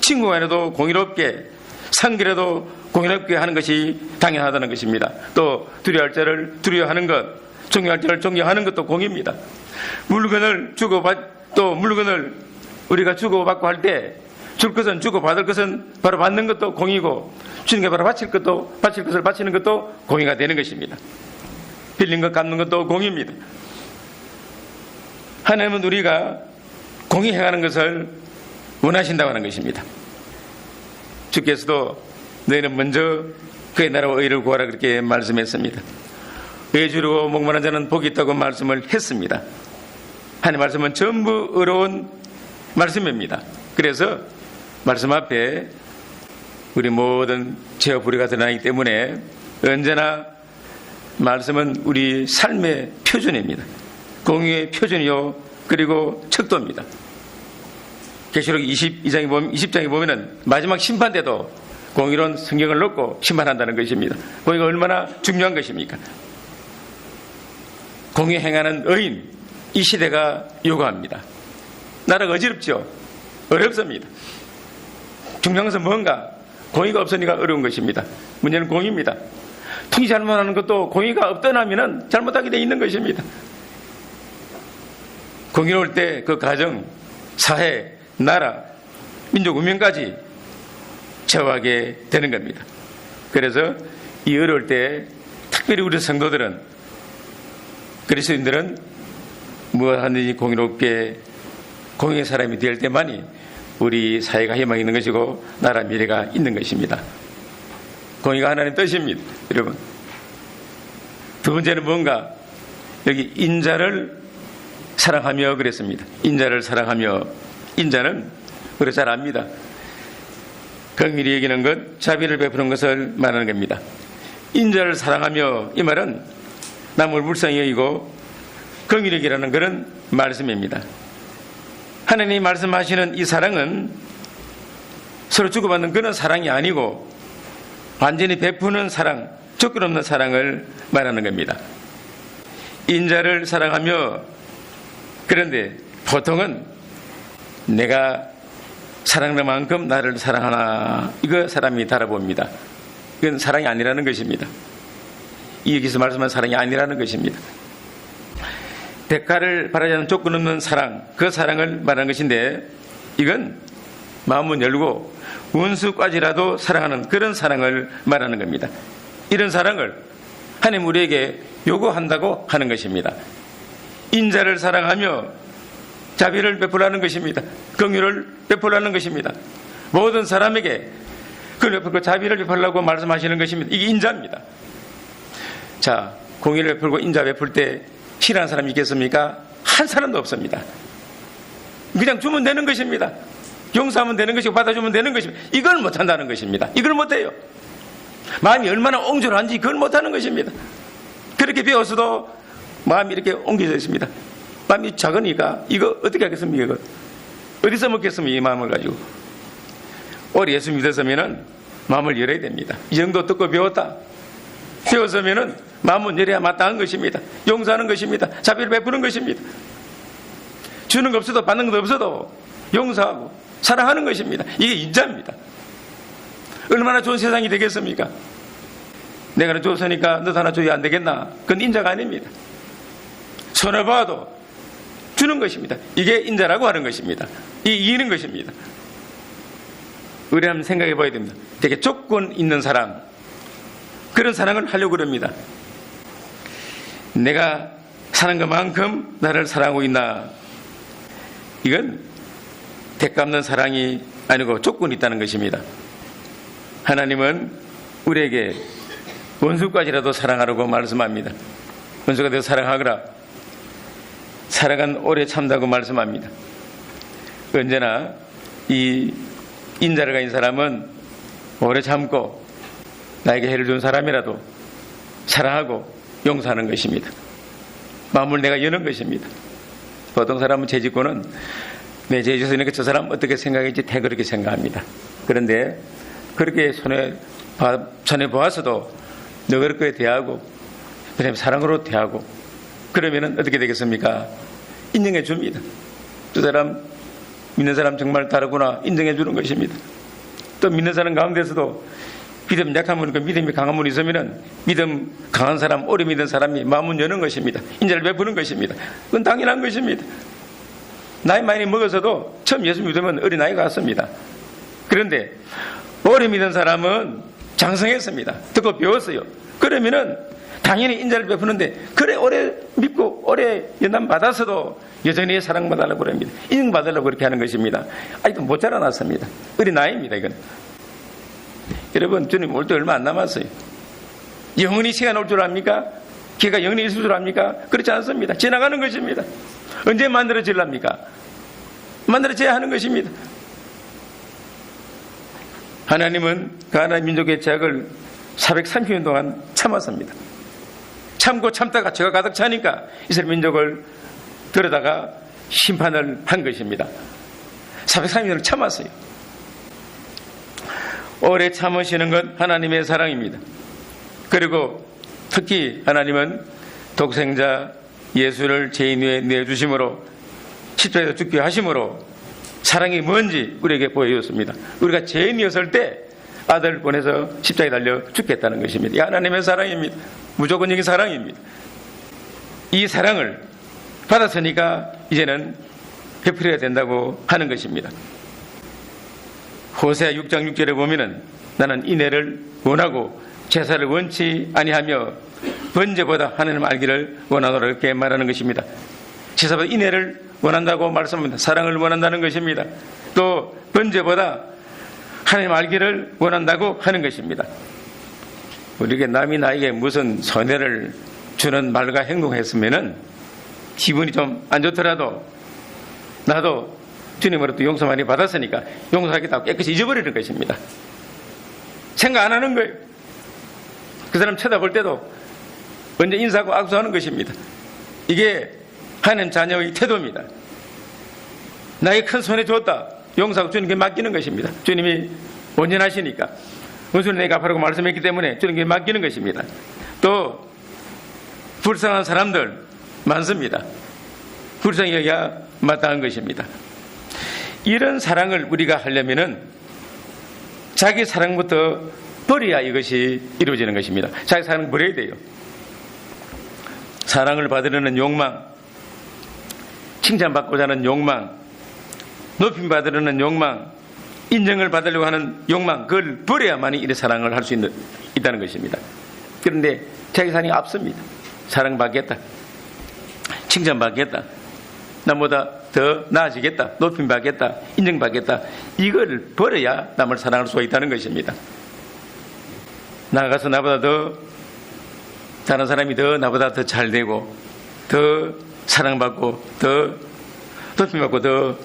친구 간에도 공의롭게, 상계라도 공의롭게 하는 것이 당연하다는 것입니다. 또 두려워할 자를 두려워하는 것, 존경할 자를 존경하는 것도 공의입니다. 물건을 또 물건을 우리가 주고받고 할 때 줄 것은 주고 받을 것은 바로 받는 것도 공의고 주님께 바로 바칠 것을 바치는 것도 공의가 되는 것입니다. 빌린 것 갚는 것도 공의입니다. 하나님은 우리가 공의 행하는 것을 원하신다고 하는 것입니다. 주께서도 너희는 먼저 그의 나라와 의를 구하라 그렇게 말씀했습니다. 의 주려고 목마른 자는 복이 있다고 말씀을 했습니다. 하나님 말씀은 전부 어려운 말씀입니다. 그래서 말씀 앞에 우리 모든 죄와 불의가 드러나기 때문에 언제나 말씀은 우리 삶의 표준입니다. 공의의 표준이요 그리고 척도입니다. 계시록 20장에 보면은 마지막 심판 때도 공의로운 성경을 놓고 심판한다는 것입니다. 공의가 얼마나 중요한 것입니까? 공의 행하는 의인, 이 시대가 요구합니다. 나라가 어지럽죠? 어렵습니다. 중요한 것은 뭔가? 공의가 없으니까 어려운 것입니다. 문제는 공의입니다. 통치 잘못하는 것도 공의가 없더라면 잘못하게 돼 있는 것입니다. 공의로울 때 그 가정, 사회, 나라, 민족 운명까지 처하게 되는 겁니다. 그래서 이 어려울 때 특별히 우리 성도들은, 그리스도인들은 무엇하든지 공의롭게 공의의 사람이 될 때만이 우리 사회가 희망이 있는 것이고 나라 미래가 있는 것입니다. 공의가 하나님 뜻입니다. 여러분, 두 번째는 뭔가? 여기 인자를 사랑하며 그랬습니다. 인자를 사랑하며, 인자는 우리 잘 압니다. 긍휼히 여기는 것, 자비를 베푸는 것을 말하는 겁니다. 인자를 사랑하며, 이 말은 남을 불쌍히 여기고 긍휼히 여기라는 그런 말씀입니다. 하나님이 말씀하시는 이 사랑은 서로 주고받는 그런 사랑이 아니고 완전히 베푸는 사랑, 조건 없는 사랑을 말하는 겁니다. 인자를 사랑하며, 그런데 보통은 내가 사랑하는 만큼 나를 사랑하나, 이거 사람이 달아봅니다. 이건 사랑이 아니라는 것입니다. 여기서 말씀한 사랑이 아니라는 것입니다. 대가를 바라지 않는 조건 없는 사랑, 그 사랑을 말하는 것인데, 이건 마음은 열고 원수까지라도 사랑하는 그런 사랑을 말하는 겁니다. 이런 사랑을 하나님 우리에게 요구한다고 하는 것입니다. 인자를 사랑하며 자비를 베풀라는 것입니다. 긍휼을 베풀라는 것입니다. 모든 사람에게 그 자비를 베풀라고 말씀하시는 것입니다. 이게 인자입니다. 자, 공의를 베풀고 인자 베풀 때 싫어하는 사람이 있겠습니까? 한 사람도 없습니다. 그냥 주면 되는 것입니다. 용서하면 되는 것이고 받아주면 되는 것입니다. 이걸 못한다는 것입니다. 이걸 못해요. 마음이 얼마나 옹졸한지 그걸 못하는 것입니다. 그렇게 배웠어도 마음이 이렇게 옮겨져 있습니다. 마음이 작으니까 이거 어떻게 하겠습니까? 이거 어디서 먹겠습니까? 이 마음을 가지고. 오래 예수 믿었으면은 마음을 열어야 됩니다. 이 정도 듣고 배웠다. 배웠으면은 마음은 열어야 마땅한 것입니다. 용서하는 것입니다. 자비를 베푸는 것입니다. 주는 거 없어도 받는 것 없어도 용서하고 사랑하는 것입니다. 이게 인자입니다. 얼마나 좋은 세상이 되겠습니까? 내가 하나 줬으니까 너도 하나 줘야 안 되겠나? 그건 인자가 아닙니다. 손을 봐도 주는 것입니다. 이게 인자라고 하는 것입니다. 이기는 것입니다. 우리 한번 생각해 봐야 됩니다. 되게 조건 있는 사람, 그런 사랑을 하려고 합니다. 내가 사는 것만큼 나를 사랑하고 있나? 이건 대가 없는 사랑이 아니고 조건이 있다는 것입니다. 하나님은 우리에게 원수까지라도 사랑하라고 말씀합니다. 원수가 되어 사랑하거라. 사랑은 오래 참다고 말씀합니다. 언제나 이 인자를 가진 사람은 오래 참고 나에게 해를 준 사람이라도 사랑하고 용서하는 것입니다. 마음을 내가 여는 것입니다. 보통 사람은 죄짓고는 내 죄짓으니까 저 사람 어떻게 생각했지 대 그렇게 생각합니다. 그런데 그렇게 손에 보았어도 너그럽게 대하고 그다음에 사랑으로 대하고 그러면은 어떻게 되겠습니까? 인정해 줍니다. 저 사람 믿는 사람 정말 다르구나 인정해 주는 것입니다. 또 믿는 사람 가운데서도 믿음 약한 분, 믿음이 강한 분이 있으면은 믿음 강한 사람, 오래 믿은 사람이 마음을 여는 것입니다. 인자를 베푸는 것입니다. 그건 당연한 것입니다. 나이 많이 먹어서도 처음 예수 믿으면 어린아이가 같습니다. 그런데 오래 믿은 사람은 장성했습니다. 듣고 배웠어요. 그러면은 당연히 인자를 베푸는데 그래 오래 믿고 오래 연단 받아서도 여전히 사랑받으려고 합니다. 인정받으려고 그렇게 하는 것입니다. 아직도 못 자라났습니다. 어린아이입니다. 이건. 여러분 주님 올 때 얼마 안 남았어요. 영원히 시간 올 줄 압니까? 기회가 영원히 있을 줄 압니까? 그렇지 않습니다. 지나가는 것입니다. 언제 만들어질랍니까? 만들어져야 하는 것입니다. 하나님은 가나안 민족의 죄악을 430년 동안 참았습니다. 참고 참다가 죄가 가득 차니까 이스라엘 민족을 들여다가 심판을 한 것입니다. 430년을 참았어요. 오래 참으시는 건 하나님의 사랑입니다. 그리고 특히 하나님은 독생자 예수를 죄인 위에 내주심으로 십자가에서 죽게 하심으로 사랑이 뭔지 우리에게 보여줬습니다. 우리가 죄인이었을 때 아들 보내서 십자가에 달려 죽겠다는 것입니다. 이 하나님의 사랑입니다. 무조건적인 사랑입니다. 이 사랑을 받았으니까 이제는 베풀어야 된다고 하는 것입니다. 호세아 6장 6절에 보면은 나는 인애를 원하고 제사를 원치 아니하며 번제보다 하나님 알기를 원하노라 이렇게 말하는 것입니다. 제사보다 인애를 원한다고 말씀합니다. 사랑을 원한다는 것입니다. 또 번제보다 하나님 알기를 원한다고 하는 것입니다. 우리에게 남이 나에게 무슨 선혜를 주는 말과 행동했으면은 기분이 좀 안 좋더라도 나도 주님으로부터 용서 많이 받았으니까 용서하겠다고 깨끗이 잊어버리는 것입니다. 생각 안 하는 거예요. 그 사람 쳐다볼 때도 먼저 인사하고 악수하는 것입니다. 이게 하나님 자녀의 태도입니다. 나에게 큰 손해 줬다. 용서하고 주님께 맡기는 것입니다. 주님이 온전하시니까 원수는 내가 갚으라고 말씀했기 때문에 주님께 맡기는 것입니다. 또 불쌍한 사람들 많습니다. 불쌍히 여겨야 마땅한 것입니다. 이런 사랑을 우리가 하려면은 자기 사랑부터 버려야 이것이 이루어지는 것입니다. 자기 사랑을 버려야 돼요. 사랑을 받으려는 욕망, 칭찬받고자 하는 욕망, 높임 받으려는 욕망, 인정을 받으려고 하는 욕망, 그걸 버려야만이 이런 사랑을 할 수 있다는 것입니다. 그런데 자기 사랑이 앞섭니다. 사랑받겠다, 칭찬받겠다, 남보다 더 나아지겠다, 높임받겠다, 인정받겠다, 이걸 버려야 남을 사랑할 수가 있다는 것입니다. 나아가서 나보다 더 다른 사람이 더 나보다 더 잘되고 더 사랑받고 더 높임받고 더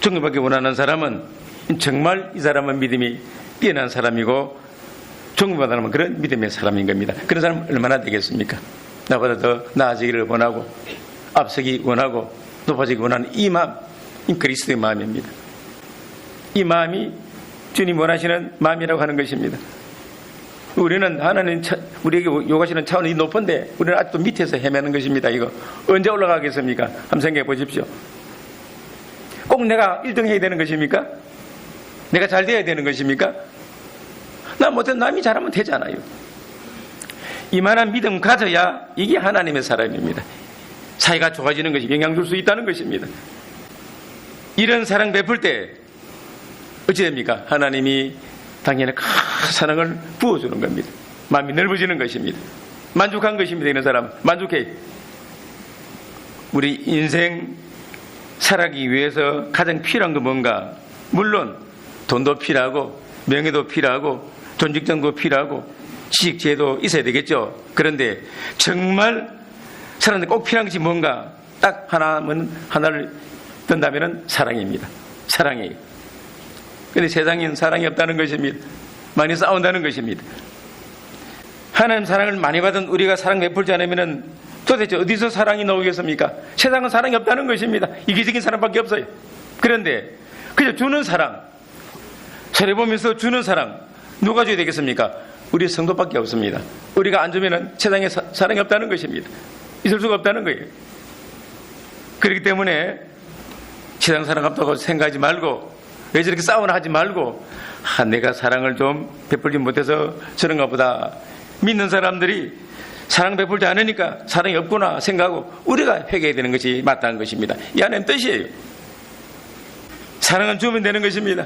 존경받기 원하는 사람은 정말 이 사람은 믿음이 뛰어난 사람이고 존경받는 그런 믿음의 사람인 겁니다. 그런 사람은 얼마나 되겠습니까? 나보다 더 나아지기를 원하고 앞서기 원하고 높아지기 원하는 이 마음, 이 그리스도의 마음입니다. 이 마음이 주님 원하시는 마음이라고 하는 것입니다. 우리는 하나님 우리에게 요구하시는 차원이 높은데 우리는 아직도 밑에서 헤매는 것입니다. 이거 언제 올라가겠습니까? 한번 생각해 보십시오. 꼭 내가 1등 해야 되는 것입니까? 내가 잘 돼야 되는 것입니까? 나 못해도 남이 잘하면 되잖아요. 이만한 믿음 가져야 이게 하나님의 사람입니다. 사이가 좋아지는 것이 영향 줄 수 있다는 것입니다. 이런 사랑 베풀 때 어찌 됩니까? 하나님이 당연히 큰 사랑을 부어주는 겁니다. 마음이 넓어지는 것입니다. 만족한 것입니다. 이런 사람은 만족해. 우리 인생 살아가기 위해서 가장 필요한 건 뭔가? 물론 돈도 필요하고 명예도 필요하고 존직정도 필요하고 지식 지혜도 있어야 되겠죠. 그런데 정말 사람들 꼭 필요한 것이 뭔가? 딱 하나를 든다면 사랑입니다. 사랑이에요. 그런데 세상에는 사랑이 없다는 것입니다. 많이 싸운다는 것입니다. 하나님 사랑을 많이 받은 우리가 사랑 베풀지 않으면 도대체 어디서 사랑이 나오겠습니까? 세상은 사랑이 없다는 것입니다. 이기적인 사람밖에 없어요. 그런데 그저 주는 사랑, 소리보면서 주는 사랑 누가 줘야 되겠습니까? 우리 성도밖에 없습니다. 우리가 안 주면 세상에 사랑이 없다는 것입니다. 있을 수가 없다는 거예요. 그렇기 때문에 세상 사랑 없다고 생각하지 말고 왜 저렇게 싸우나 하지 말고 내가 사랑을 좀 베풀지 못해서 저런가 보다. 믿는 사람들이 사랑 베풀지 않으니까 사랑이 없구나 생각하고 우리가 회개해야 되는 것이 마땅한 것입니다. 이 하나님 뜻이에요. 사랑은 주면 되는 것입니다.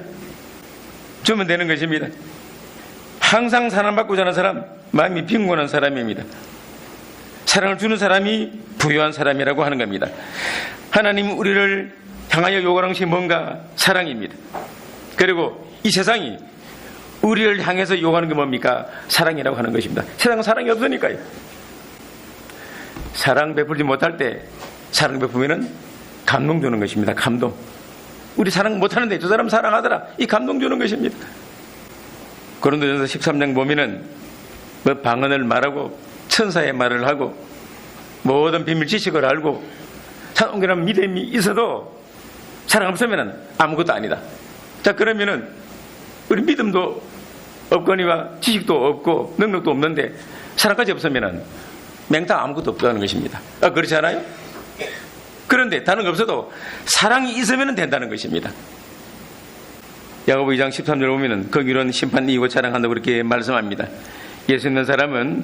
주면 되는 것입니다. 항상 사랑받고자 하는 사람, 마음이 빈곤한 사람입니다. 사랑을 주는 사람이 부유한 사람이라고 하는 겁니다. 하나님은 우리를 향하여 요구하는 것이 뭔가? 사랑입니다. 그리고 이 세상이 우리를 향해서 요구하는 게 뭡니까? 사랑이라고 하는 것입니다. 세상은 사랑이 없으니까요. 사랑 베풀지 못할 때 사랑 베풀면 감동 주는 것입니다. 감동. 우리 사랑 못하는데 저 사람 사랑하더라. 이 감동 주는 것입니다. 고린도전서 13장 보면은 뭐 방언을 말하고 천사의 말을 하고 모든 비밀 지식을 알고 찬옹이라는 믿음이 있어도 사랑 없으면 아무것도 아니다. 자, 그러면은 우리 믿음도 없거니와 지식도 없고 능력도 없는데 사랑까지 없으면 맹탕 아무것도 없다는 것입니다. 그렇지 않아요? 그런데 다른 거 없어도 사랑이 있으면 된다는 것입니다. 야고보 2장 13절 보면은 거기로는 심판 이기고 자랑한다고 그렇게 말씀합니다. 예수 있는 사람은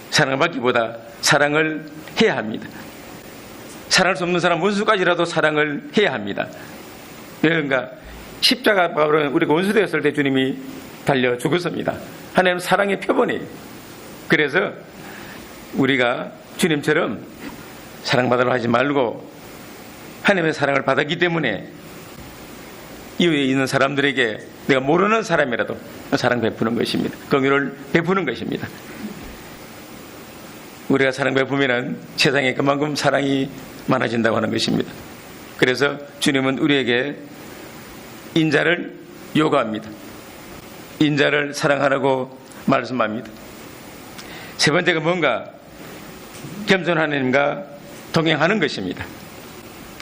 사랑을 받기보다 사랑을 해야 합니다. 사랑할 수 없는 사람 원수까지라도 사랑을 해야 합니다. 그러니까 십자가 바로 우리가 원수되었을 때 주님이 달려 죽었습니다. 하나님 사랑의 표본이에요. 그래서 우리가 주님처럼 사랑받으려 하지 말고 하나님의 사랑을 받았기 때문에 이웃에 있는 사람들에게 내가 모르는 사람이라도 사랑 베푸는 것입니다. 긍휼을 베푸는 것입니다. 우리가 사랑 베푸면 세상에 그만큼 사랑이 많아진다고 하는 것입니다. 그래서 주님은 우리에게 인자를 요구합니다. 인자를 사랑하라고 말씀합니다. 세 번째가 뭔가? 겸손한 하나님과 동행하는 것입니다.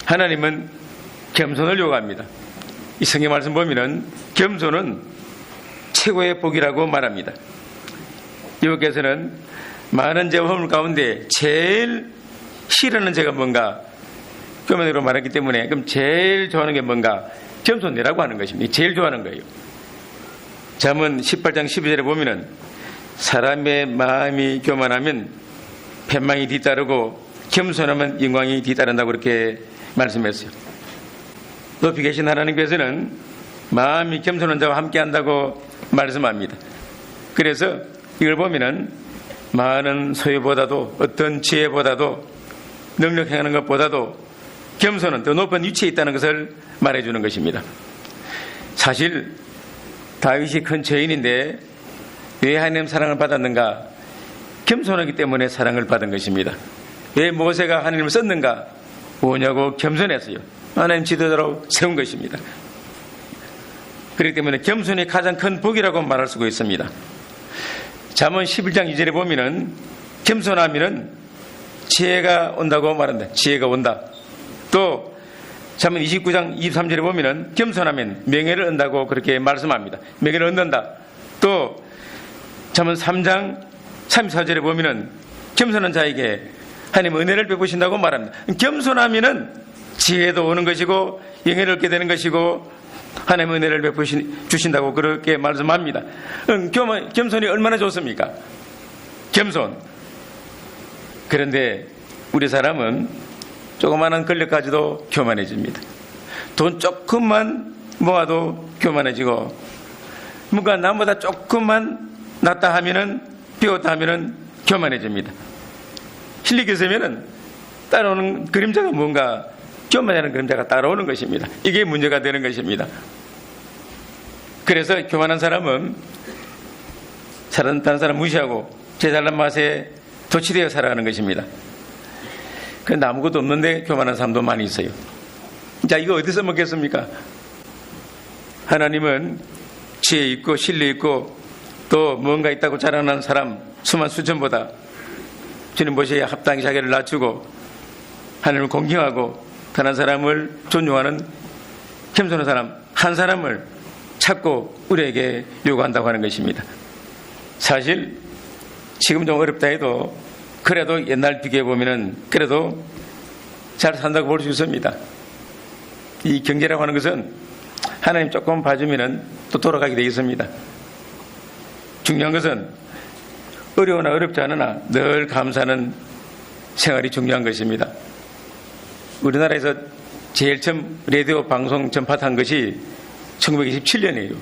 하나님은 겸손을 요구합니다. 이 성경 말씀 보면은 겸손은 최고의 복이라고 말합니다. 여기께서는 많은 죄와 허물 가운데 제일 싫어하는 죄가 뭔가? 교만으로 말했기 때문에 그럼 제일 좋아하는 게 뭔가? 겸손이라고 하는 것입니다. 제일 좋아하는 거예요. 잠언 18장 12절에 보면은 사람의 마음이 교만하면 패망이 뒤따르고 겸손하면 영광이 뒤따른다고 그렇게 말씀했어요. 높이 계신 하나님께서는 마음이 겸손한 자와 함께 한다고 말씀합니다. 그래서 이걸 보면은 많은 소유보다도 어떤 지혜보다도 능력 행하는 것보다도 겸손은 더 높은 위치에 있다는 것을 말해주는 것입니다. 사실 다윗이 큰 죄인인데 왜 하나님 사랑을 받았는가? 겸손하기 때문에 사랑을 받은 것입니다. 왜 모세가 하나님을 썼는가? 뭐냐고 겸손했어요. 하나님 지도자로 세운 것입니다. 그렇기 때문에 겸손이 가장 큰 복이라고 말할 수가 있습니다. 잠언 11장 2절에 보면은 겸손하면은 지혜가 온다고 말한다. 지혜가 온다. 또 잠언 29장 23절에 보면은 겸손하면 명예를 얻는다고 그렇게 말씀합니다. 명예를 얻는다. 또 잠언 3장 34절에 보면은 겸손한 자에게 하나님 은혜를 베푸신다고 말합니다. 겸손하면은 지혜도 오는 것이고 영예를 얻게 되는 것이고 하나님 은혜를 주신다고 그렇게 말씀합니다. 겸손이 얼마나 좋습니까? 겸손. 그런데 우리 사람은 조그마한 권력 가지도 교만해집니다. 돈 조금만 모아도 교만해지고, 뭔가 남보다 조금만 낫다 하면은, 배웠다 하면은 교만해집니다. 실력이 있으면은 따라오는 그림자가 뭔가 교만하는 그림자가 따라오는 것입니다. 이게 문제가 되는 것입니다. 그래서 교만한 사람은 다른 사람 무시하고 제 잘난 맛에 도취되어 살아가는 것입니다. 그런데 아무것도 없는데 교만한 사람도 많이 있어요. 자, 이거 어디서 먹겠습니까? 하나님은 지혜 있고 신뢰 있고 또 뭔가 있다고 자랑하는 사람 수만 수천보다 주님 보시기에 합당히 자기를 낮추고 하나님을 공경하고 다른 사람을 존중하는 겸손한 사람 한 사람을 찾고 우리에게 요구한다고 하는 것입니다. 사실 지금 좀 어렵다 해도 그래도 옛날 비교해 보면은 그래도 잘 산다고 볼 수 있습니다. 이 경제라고 하는 것은 하나님 조금 봐주면은 또 돌아가게 되어 있습니다. 중요한 것은 어려우나 어렵지 않으나 늘 감사하는 생활이 중요한 것입니다. 우리나라에서 제일 처음 라디오 방송 전파한 것이 1927년이에요.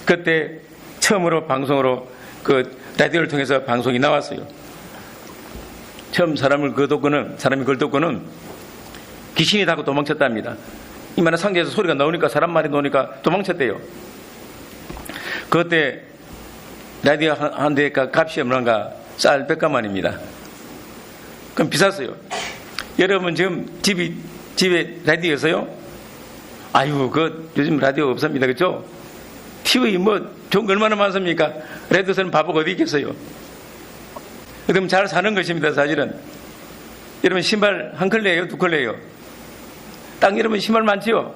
그때 처음으로 방송으로 그 라디오를 통해서 방송이 나왔어요. 처음 사람이 걸떴고는 귀신이 닿고 도망쳤답니다. 이만한 상자에서 소리가 나오니까 사람 말이 나오니까 도망쳤대요. 그때 라디오 한 대가 값이 얼마인가? 쌀 100가만입니다. 그럼 비쌌어요. 여러분 지금 집에 라디오 있어요? 아유, 요즘 라디오 없습니다. 그렇죠? TV 좋은 거 얼마나 많습니까? 라디오에서는 바보가 어디 있겠어요? 그럼 잘 사는 것입니다, 사실은. 여러분 신발 한 컬레예요? 두 컬레예요? 딱 여러분 신발 많지요?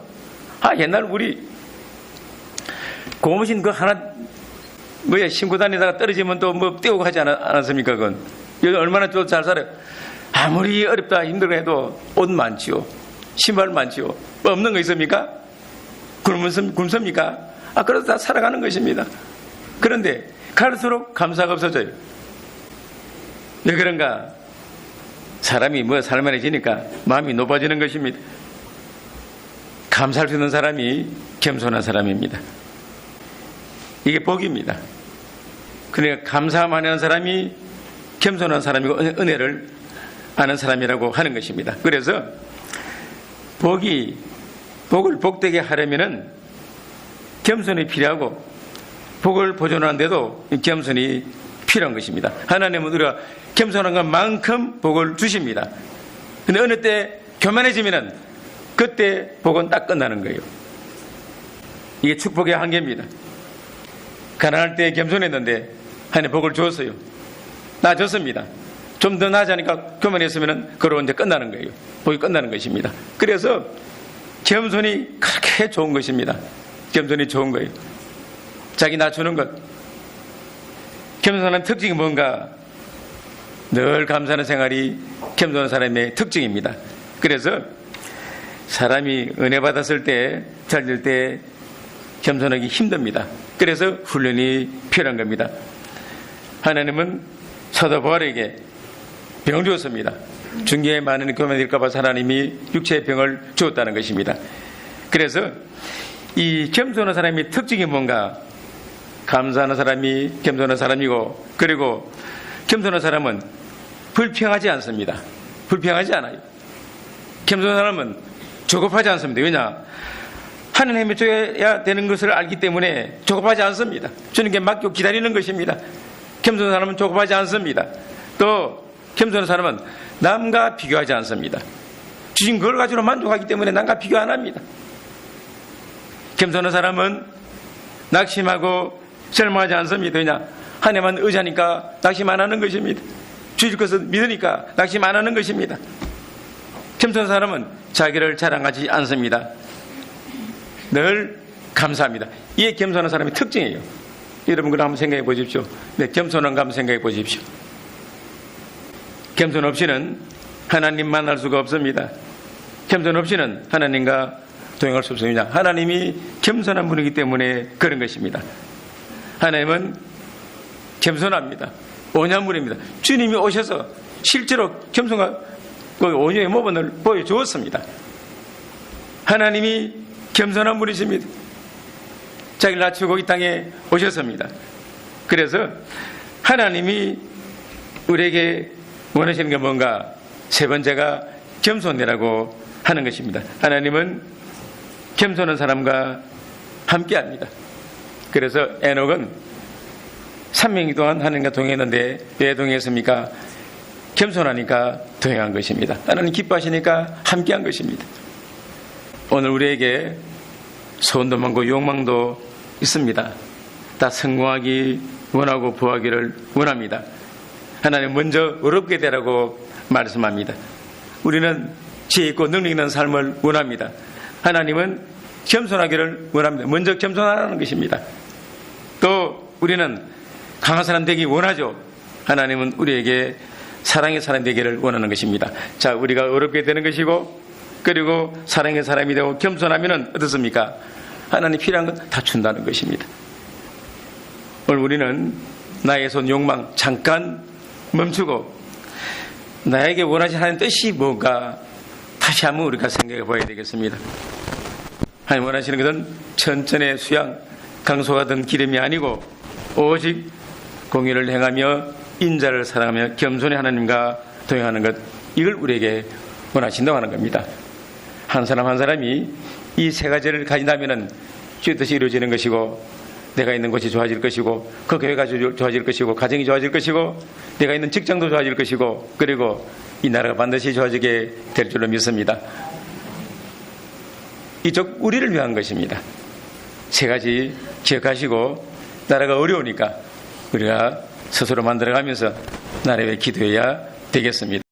옛날 우리 고무신 하나 신고 다니다가 떨어지면 또 떼우고 하지 않았습니까? 그건. 여기 얼마나 잘 살아요. 아무리 어렵다 힘들고 해도 옷 많지요. 신발 많지요. 없는 거 있습니까? 굶습니까? 그래서 다 살아가는 것입니다. 그런데 갈수록 감사가 없어져요. 왜 그런가? 사람이 살만해지니까 마음이 높아지는 것입니다. 감사할 수 있는 사람이 겸손한 사람입니다. 이게 복입니다. 그러니까 감사만 하는 사람이 겸손한 사람이고 은혜를 아는 사람이라고 하는 것입니다. 그래서 복을 복되게 하려면은 겸손이 필요하고 복을 보존하는데도 겸손이 필요한 것입니다. 하나님은 우리가 겸손한 것만큼 복을 주십니다. 근데 어느 때 교만해지면은 그때 복은 딱 끝나는 거예요. 이게 축복의 한계입니다. 가난할 때 겸손했는데 하나님 복을 주었어요. 나아졌습니다. 좀 더 나아지니까 교만했으면 그로 이제 끝나는 거예요. 복이 끝나는 것입니다. 그래서 겸손이 그렇게 좋은 것입니다. 겸손이 좋은 거예요. 자기 낮추는 것. 겸손한 특징이 뭔가? 늘 감사하는 생활이 겸손한 사람의 특징입니다. 그래서 사람이 은혜 받았을 때, 잘 될 때 겸손하기 힘듭니다. 그래서 훈련이 필요한 겁니다. 하나님은 사도 바울에게 병을 주었습니다. 중개에 많은 교만일까봐 하나님이 육체의 병을 주었다는 것입니다. 그래서 이 겸손한 사람의 특징이 뭔가? 감사하는 사람이 겸손한 사람이고, 그리고 겸손한 사람은 불평하지 않습니다. 불평하지 않아요. 겸손한 사람은 조급하지 않습니다. 왜냐? 하나님이 줘야 되는 것을 알기 때문에 조급하지 않습니다. 주님께 맡겨 기다리는 것입니다. 겸손한 사람은 조급하지 않습니다. 또 겸손한 사람은 남과 비교하지 않습니다. 주신 걸 가지고 만족하기 때문에 남과 비교 안 합니다. 겸손한 사람은 낙심하고 절망하지 않습니다. 왜냐? 하나님만 의지하니까 낙심 안 하는 것입니다. 주실 것을 믿으니까 낙심 안 하는 것입니다. 겸손한 사람은 자기를 자랑하지 않습니다. 늘 감사합니다. 이게 겸손한 사람의 특징이에요. 여러분 그럼 한번 생각해 보십시오. 네, 겸손한 거 한번 생각해 보십시오. 겸손 없이는 하나님 만날 수가 없습니다. 겸손 없이는 하나님과 동행할 수 없습니다. 하나님이 겸손한 분이기 때문에 그런 것입니다. 하나님은 겸손합니다. 온유한 분입니다. 주님이 오셔서 실제로 겸손과 온유의 모범을 보여주었습니다. 하나님이 겸손한 분이십니다. 자기를 낮추고 이 땅에 오셨습니다. 그래서 하나님이 우리에게 원하시는 게 뭔가? 세 번째가 겸손이라고 하는 것입니다. 하나님은 겸손한 사람과 함께합니다. 그래서 에녹은 3명 동안 하나님과 동행했는데 왜 동행했습니까? 겸손하니까 동행한 것입니다. 하나님 기뻐하시니까 함께한 것입니다. 오늘 우리에게 소원도 많고 욕망도 있습니다. 다 성공하기 원하고 부하기를 원합니다. 하나님 먼저 어렵게 되라고 말씀합니다. 우리는 지혜 있고 능력 있는 삶을 원합니다. 하나님은 겸손하기를 원합니다. 먼저 겸손하라는 것입니다. 또 우리는 강한 사람 되기 원하죠. 하나님은 우리에게 사랑의 사람 되기를 원하는 것입니다. 자, 우리가 어렵게 되는 것이고 그리고 사랑의 사람이 되고 겸손하면 어떻습니까? 하나님 필요한 건 다 준다는 것입니다. 오늘 우리는 나의 손 욕망 잠깐 멈추고 나에게 원하시는 하나님 뜻이 뭔가 다시 한번 우리가 생각해 봐야 되겠습니다. 하나님 원하시는 것은 천천의 수양 강소가 든 기름이 아니고 오직 공의를 행하며 인자를 사랑하며 겸손히 하나님과 동행하는 것, 이걸 우리에게 원하신다고 하는 겁니다. 한 사람 한 사람이 이 세 가지를 가진다면 주의 뜻이 이루어지는 것이고 내가 있는 곳이 좋아질 것이고 그 교회가 좋아질 것이고 가정이 좋아질 것이고 내가 있는 직장도 좋아질 것이고 그리고 이 나라가 반드시 좋아지게 될 줄로 믿습니다. 이쪽 우리를 위한 것입니다. 세 가지 기억하시고 나라가 어려우니까 우리가 스스로 만들어가면서 나라에 기도해야 되겠습니다.